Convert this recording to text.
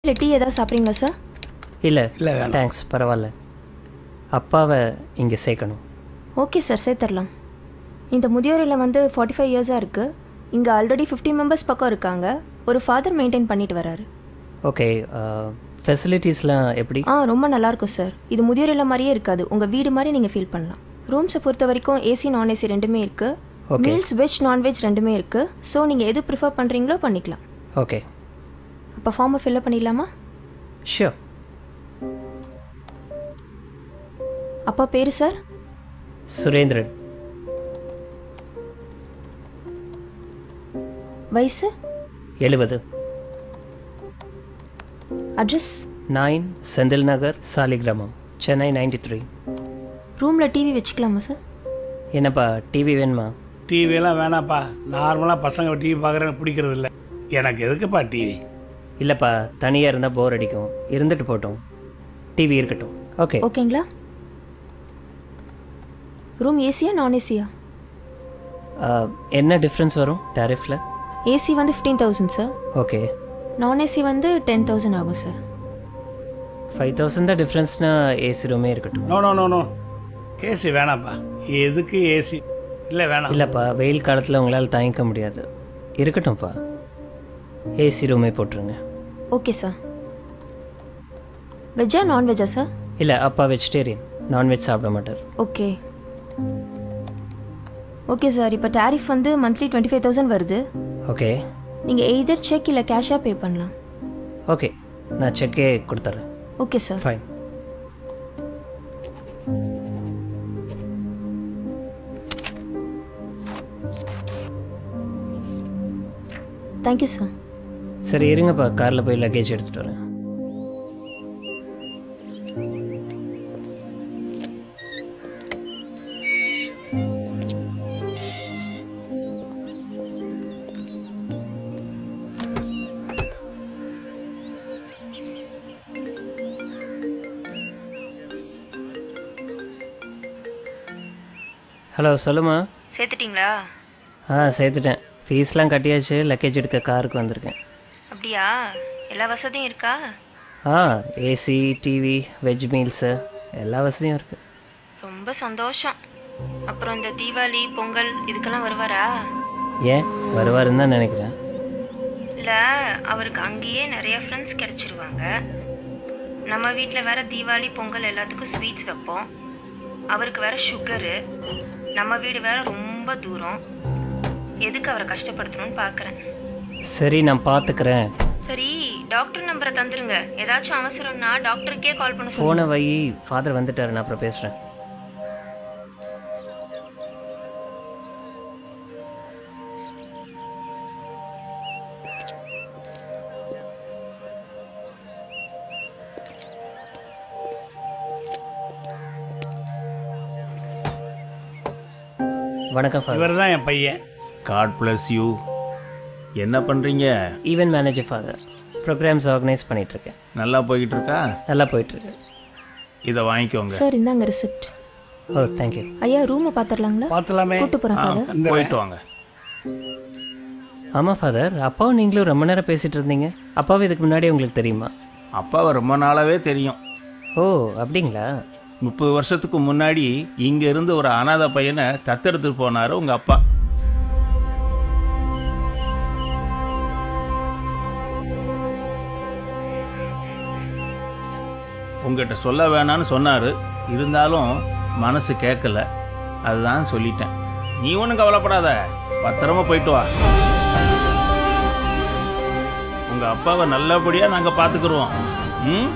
இல்லை டீ ஏதாவது சாப்பிட்றீங்களா சார்? இல்லை இல்லை தேங்க்ஸ், பரவாயில்ல. அப்பாவை இங்கே சேர்க்கணும். ஓகே சார், சேர்த்துடலாம். இந்த முதியோர் இல்லம் 45 இயர்ஸாக இருக்குது. இங்கே ஆல்ரெடி 50 மெம்பர்ஸ் பக்கம் இருக்காங்க. ஒரு ஃபாதர் மெயின்டைன் பண்ணிட்டு வராரு. ஓகே, ஃபெசிலிட்டிஸ்லாம் எப்படி? ரொம்ப நல்லாயிருக்கும் சார். இது முதியோர் இல்லம் மாதிரியே இருக்காது, உங்கள் வீடு மாதிரி நீங்கள் ஃபீல் பண்ணலாம். ரூம்ஸை பொறுத்த வரைக்கும் ஏசி நான் ஏசி ரெண்டுமே இருக்குது. மீல்ஸ் வெஜ் நான்வெஜ் ரெண்டுமே இருக்குது. ஸோ நீங்கள் எது ப்ரிஃபர் பண்ணுறீங்களோ பண்ணிக்கலாம். ஓகே, அப்போ ஃபார்மை ஃபில்அப் பண்ணிடலாமா? ஷியோர். அப்பா பேர் சார்? சுரேந்திரன். வயசு? 70. அட்ரஸ்? 9 செந்தில் நகர், சாலிகிராமம், சென்னை 93. ரூமில் டிவி வச்சுக்கலாமா சார்? என்னப்பா டிவி வேணுமா? டிவியெல்லாம் வேணாப்பா. நார்மலாக பசங்க டிவி பார்க்குறேன்னு பிடிக்கிறது இல்லை. எனக்கு எதுக்குப்பா டிவி? இல்லைப்பா, தனியாக இருந்தால் போர் அடிக்கும். இருந்துட்டு போட்டோம், டிவி இருக்கட்டும். ஓகே ஓகேங்களா? ரூம் ஏசியா நான் ஏசியா? என்ன டிஃப்ரென்ஸ் வரும் டாரிஃபில்? AC 15,000 sir. ஓகே, நான் ஏசி 10,000 ஆகும் சார். 5,000 தான் டிஃப்ரென்ஸ்னா ஏசி ரூமே இருக்கட்டும். No no no no, AC வேணாப்பா. எதுக்கு ஏசி? இல்லை வேணாம். இல்லைப்பா, வெயில் காலத்தில் உங்களால் தாங்கிக்க முடியாது. இருக்கட்டும்ப்பா, ஏசி ரூமே போட்டுருங்க. Okay sir. வெஜ்ஜா நான்வெஜ்ஜா சார்? இல்லை, அப்பா வெஜிடேரியன், நான்வெஜ் சாப்பிட மாட்டார். Okay okay sir. இப்போ டாரிஃப் மந்த்லி 25,000 வருது. ஓகே நீங்கள் எய்தர் செக் இல்லை கேஷாக பே பண்ணலாம். ஓகே, நான் செக்கே கொடுத்துட்றேன். Okay sir. Fine. Thank you sir. சரி இருங்கப்பா, காரில் போய் லக்கேஜ் எடுத்துகிட்டு வரேன். ஹலோ, சொல்லுமா. சேர்த்துட்டிங்களா? சேர்த்துட்டேன். ஃபீஸ்லாம் கட்டியாச்சு. லக்கேஜ் எடுக்க காருக்கு வந்திருக்கேன். அப்படியா? எல்லா வசதியும் இருக்கா? ஏசி, டிவி, வெஜ் மீல்ஸு எல்லா வசதியும் இருக்குது. ரொம்ப சந்தோஷம். அப்புறம் இந்த தீபாவளி பொங்கல் இதுக்கெல்லாம் வருவாரா? ஏன் வருவாருன்னு தான் நினைக்கிறேன். இல்லை, அவருக்கு அங்கேயே நிறைய ஃப்ரெண்ட்ஸ் கிடைச்சிருவாங்க. நம்ம வீட்டில் வேற தீபாவளி பொங்கல் எல்லாத்துக்கும் ஸ்வீட்ஸ் வைப்போம். அவருக்கு வேற சுகரு. நம்ம வீடு வேற ரொம்ப தூரம். எதுக்கு அவரை கஷ்டப்படுத்தணும்னு பார்க்குறேன். சரி, நான் பார்த்துக்கிறேன். சரி, டாக்டர் நம்பரை தந்துருங்க. ஏதாச்சும் அவசரம்னா டாக்டருக்கே கால் பண்ண போன சொல்லுங்க. வை, ஃபாதர் வந்துட்டாரு, நான் அப்புறம் பேசுகிறேன். வணக்கம் ஃபாதர். இவர் தான் என் பையன். God bless you. என்ன பண்ணுறீங்க? Event manager father. Programmes organise பண்ணிகிட்ருக்கேன். நல்லா போய்கிட்டு இருக்கா? நல்லா போயிட்டுருக்கு. இதை வாங்கிக்கோங்க. சார் இந்தாங்க ரிசிப்ட். ஓ தேங்க்யூ. ஐயா ரூமை பார்த்துடலாங்களா? பார்த்துலாமே. கூட்டு போகிறேன் ஃபாதர். போயிட்டு வாங்க. ஆமாம் ஃபாதர், அப்பாவும் நீங்களும் ரொம்ப நேரம் பேசிகிட்டு இருந்தீங்க. அப்பாவும் இதுக்கு முன்னாடி உங்களுக்கு தெரியுமா? அப்பாவை ரொம்ப நாளாவே தெரியும். ஓ அப்படிங்களா? 30 வருஷத்துக்கு முன்னாடி இங்க இருந்து ஒரு அனாதை பையனை தத்தெடுத்து போனாரு உங்க அப்பா. உங்ககிட்ட சொல்ல வேணான்னு சொன்னாரு. இருந்தாலும் மனசு கேட்கல, அதுதான் சொல்லிட்டேன். நீ ஒன்றும் கவலைப்படாத, பத்திரமா போயிட்டு வா. உங்க அப்பாவை நல்லபடியா நாங்க பாத்துக்கிறோம். ம்